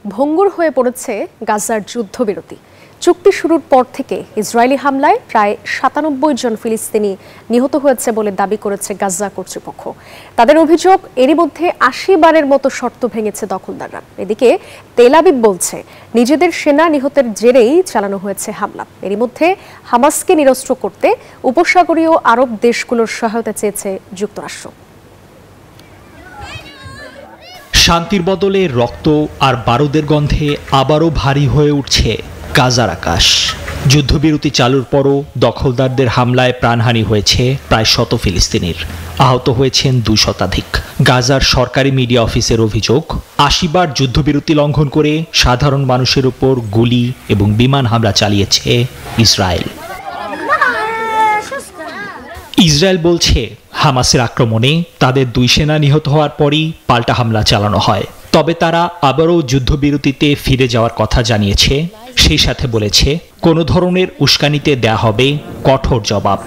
ভঙ্গুর হয়ে পড়েছে গাজার যুদ্ধবিরতি। চুক্তি শুরুর পর থেকে ইসরায়েলি হামলায় প্রায় ৯৭ জন ফিলিস্তিনি নিহত হয়েছে বলে দাবি করেছে গাজা কর্তৃপক্ষ। তাদের অভিযোগ, এরই মধ্যে ৮০ বারের মতো শর্ত ভেঙেছে দখলদাররা। এদিকে তেল আবিব বলছে, নিজেদের সেনা নিহতের জেরেই চালানো হয়েছে হামলা। এরই মধ্যে হামাসকে নিরস্ত্র করতে উপসাগরীয় আরব দেশগুলোর সহায়তা চেয়েছে যুক্তরাষ্ট্র। শান্তির বদলে রক্ত আর বারুদের গন্ধে আবারও ভারী হয়ে উঠছে গাজার আকাশ। যুদ্ধবিরতি চালুর পরও দখলদারদের হামলায় প্রাণহানি হয়েছে প্রায় ১০০ ফিলিস্তিনির। আহত হয়েছেন ২ শতাধিক। গাজার সরকারি মিডিয়া অফিসের অভিযোগ, ৮০ বার যুদ্ধবিরতি লঙ্ঘন করে সাধারণ মানুষের উপর গুলি এবং বিমান হামলা চালিয়েছে ইসরায়েল। ইসরায়েল বলছে, হামাসের আক্রমণে তাদের ২ সেনা নিহত হওয়ার পরই পাল্টা হামলা চালানো হয়। তবে তারা আবারও যুদ্ধবিরতিতে ফিরে যাওয়ার কথা জানিয়েছে। সেই সাথে বলেছে, কোনো ধরনের উস্কানিতে দেয়া হবে কঠোর জবাব।